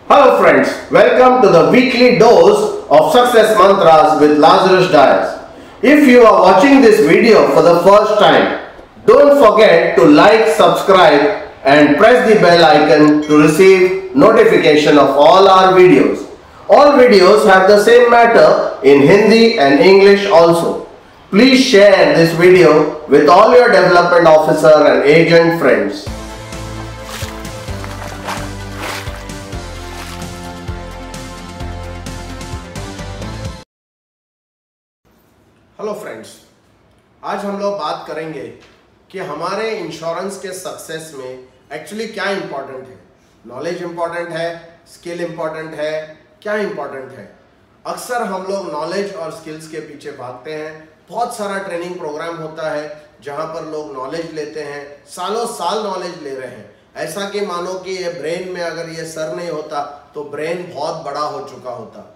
Hello friends, welcome to the weekly dose of success mantras with Lazarus Dias. If you are watching this video for the first time, don't forget to like, subscribe and press the bell icon to receive notification of all our videos. All videos have the same matter in Hindi and English also. Please share this video with all your development officer and agent friends. Hello friends, आज हम लोग बात करेंगे कि हमारे insurance के success में actually क्या इंपॉर्टेंट है। नॉलेज इंपॉर्टेंट है, स्किल इंपॉर्टेंट है, क्या इंपॉर्टेंट है। अक्सर हम लोग नॉलेज और स्किल्स के पीछे भागते हैं। बहुत सारा ट्रेनिंग प्रोग्राम होता है जहां पर लोग नॉलेज लेते हैं, सालों साल नॉलेज ले रहे हैं, ऐसा कि मानो कि ये ब्रेन में अगर ये सर नहीं होता तो ब्रेन बहुत बड़ा हो चुका होता,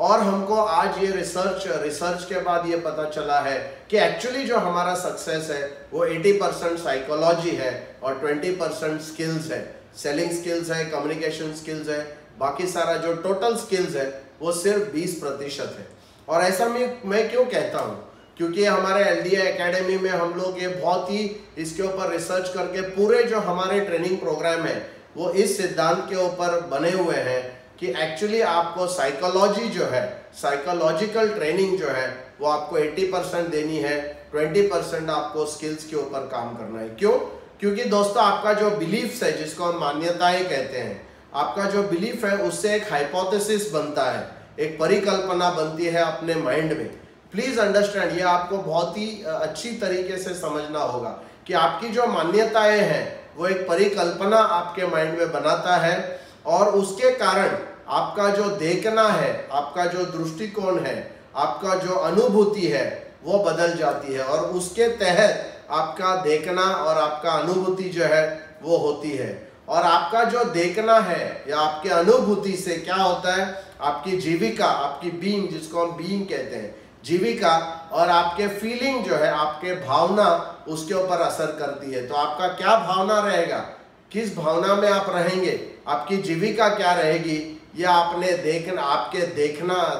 और हमको आज ये रिसर्च के बाद ये पता चला है कि एक्चुअली जो हमारा सक्सेस है वो 80% साइकोलॉजी है और 20% स्किल्स है। सेलिंग स्किल्स है, कम्युनिकेशन स्किल्स है, बाकी सारा जो टोटल स्किल्स है वो सिर्फ 20% है। और ऐसा मैं क्यों कहता हूँ, क्योंकि हमारे LDI एकेडमी में हम लोग ये बहुत ही इसके ऊपर रिसर्च करके पूरे जो हमारे ट्रेनिंग प्रोग्राम है वो इस सिद्धांत के ऊपर बने हुए हैं कि एक्चुअली आपको साइकोलॉजी जो है, साइकोलॉजिकल ट्रेनिंग जो है वो आपको 80% देनी है, 20% आपको स्किल्स के ऊपर काम करना है। क्यों? क्योंकि दोस्तों आपका जो बिलीफ्स है, जिसको हम मान्यताएं कहते हैं, आपका जो बिलीफ है उससे एक हाइपोथेसिस बनता है, एक परिकल्पना बनती है अपने माइंड में। प्लीज अंडरस्टैंड, ये आपको बहुत ही अच्छी तरीके से समझना होगा कि आपकी जो मान्यताएं हैं वो एक परिकल्पना आपके माइंड में बनाता है और उसके कारण आपका जो देखना है, आपका जो दृष्टिकोण है, आपका जो अनुभूति है वो बदल जाती है और उसके तहत आपका देखना और आपका अनुभूति जो है वो होती है। और आपका जो देखना है या आपके अनुभूति से क्या होता है, आपकी जीविका, आपकी बीइंग, जिसको हम बीइंग कहते हैं, जीविका और आपके फीलिंग जो है, आपके भावना, उसके ऊपर असर करती है। तो आपका क्या भावना रहेगा, किस भावना में आप रहेंगे, आपकी जीविका क्या रहेगी, यह आपने आपके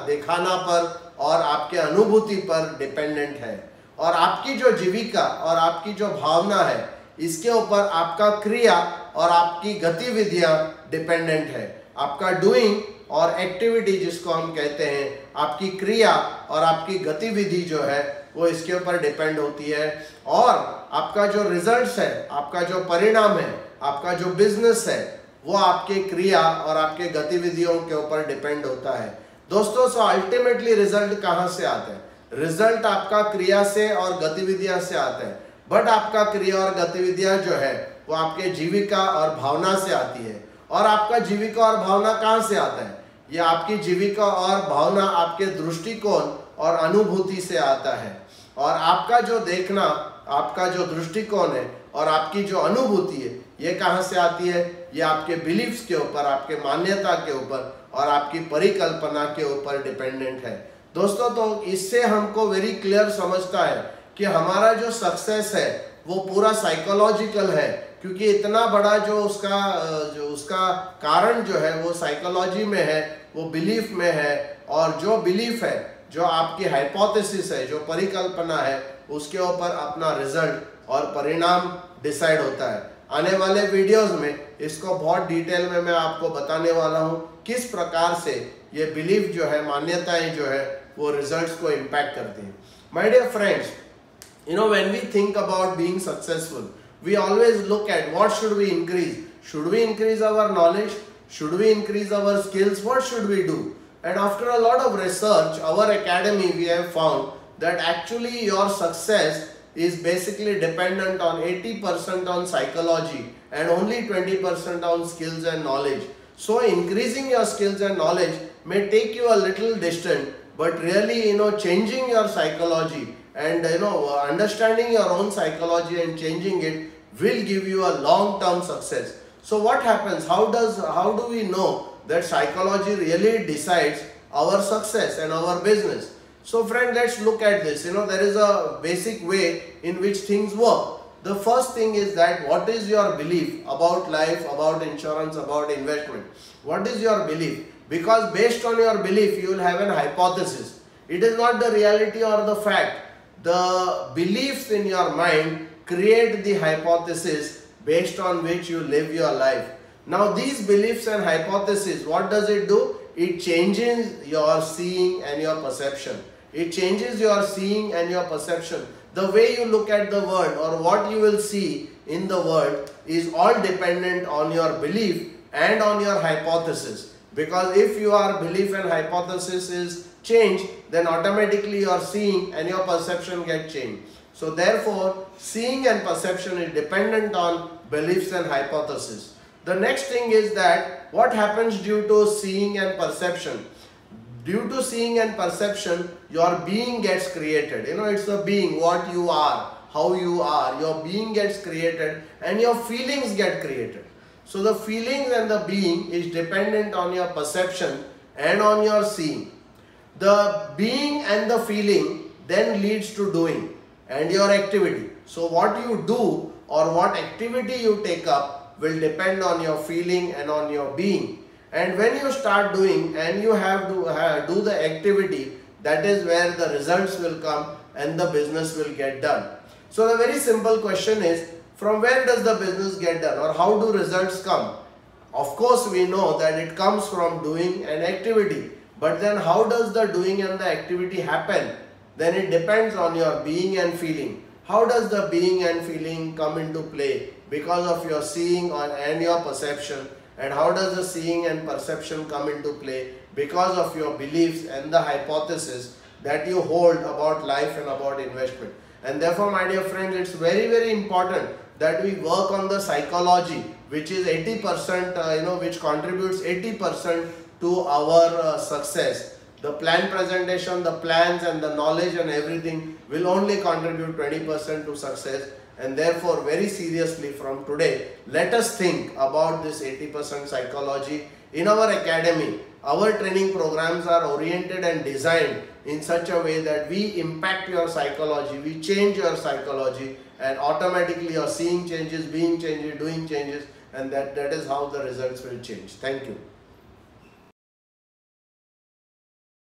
दिखाना पर और आपके अनुभूति पर डिपेंडेंट है। और आपकी जो जीविका और आपकी जो भावना है इसके ऊपर आपका क्रिया और आपकी गतिविधियां डिपेंडेंट है। आपका डूइंग और एक्टिविटी, जिसको हम कहते हैं, आपकी क्रिया और आपकी गतिविधि जो है वो इसके ऊपर डिपेंड होती है। और आपका जो रिजल्ट्स है, आपका जो परिणाम है, आपका जो बिजनेस है वो आपके क्रिया और आपके गतिविधियों के ऊपर डिपेंड होता है। दोस्तों, सो अल्टीमेटली रिजल्ट कहाँ से आता है? रिजल्ट आपका क्रिया से और गतिविधियां से आता है, बट आपका क्रिया और गतिविधियां जो है वो आपके जीविका और भावना से आती है। और आपका जीविका और भावना कहाँ से आता है? ये आपकी जीविका और भावना आपके दृष्टिकोण और अनुभूति से आता है। और आपका जो देखना, आपका जो दृष्टिकोण है और आपकी जो अनुभूति है ये कहाँ से आती है? ये आपके बिलीफ्स के ऊपर, आपके मान्यता के ऊपर और आपकी परिकल्पना के ऊपर डिपेंडेंट है। दोस्तों, तो इससे हमको वेरी क्लियर समझता है कि हमारा जो सक्सेस है वो पूरा साइकोलॉजिकल है, क्योंकि इतना बड़ा जो उसका कारण जो है वो साइकोलॉजी में है, वो बिलीफ में है। और जो बिलीफ है, जो आपकी हाइपोथेसिस है, जो परिकल्पना है, उसके ऊपर अपना रिजल्ट और परिणाम डिसाइड होता है। आने वाले वीडियोस में इसको बहुत डिटेल में मैं आपको बताने वाला हूँ किस प्रकार से ये बिलीफ जो है, मान्यताएं जो है वो रिजल्ट्स को इम्पैक्ट करती हैं। My dear friends, when we think about being successful, we always look at what should we increase. Should we increase our knowledge? Should we increase our skills? What should we do? And after a lot of research, our academy, we have found that actually your success is basically dependent on 80% on psychology and only 20% on skills and knowledge. So increasing your skills and knowledge may take you a little distant, but really changing your psychology and understanding your own psychology and changing it will give you a long-term success. So what happens? How do we know that psychology really decides our success and our business? So friend, let's look at this. There is a basic way in which things work. The first thing is that what is your belief about life, about insurance, about investment? What is your belief? Because based on your belief, you will have an hypothesis. It is not the reality or the fact. The beliefs in your mind create the hypothesis based on which you live your life. Now these beliefs and hypotheses, what does it do? It changes your seeing and your perception. It changes your seeing and your perception. The way you look at the world or what you will see in the world is all dependent on your belief and on your hypothesis. Because if your belief and hypothesis is changed, then automatically your seeing and your perception get changed. So therefore, seeing and perception is dependent on beliefs and hypothesis. The next thing is that what happens due to seeing and perception? Due to seeing and perception, your being gets created. It's the being, what you are, how you are. Your being gets created and your feelings get created. So the feelings and the being is dependent on your perception and on your seeing. The being and the feeling then leads to doing and your activity. So what you do or what activity you take up will depend on your feeling and on your being. And when you start doing and you have to do the activity, that is where the results will come and the business will get done. So the very simple question is, from where does the business get done or how do results come? Of course, we know that it comes from doing an activity. But then how does the doing and the activity happen? Then it depends on your being and feeling. How does the being and feeling come into play? Because of your seeing and your perception. And how does the seeing and perception come into play? Because of your beliefs and the hypothesis that you hold about life and about investment. And therefore, my dear friends, it's very, very important that we work on the psychology, which is 80%, which contributes 80% to our success. The plan presentation, the plans and the knowledge and everything will only contribute 20% to success. And therefore, very seriously from today, let us think about this 80% psychology. In our academy, our training programs are oriented and designed in such a way that we impact your psychology, we change your psychology, and automatically your seeing changes, being changes, doing changes, and that is how the results will change. Thank you.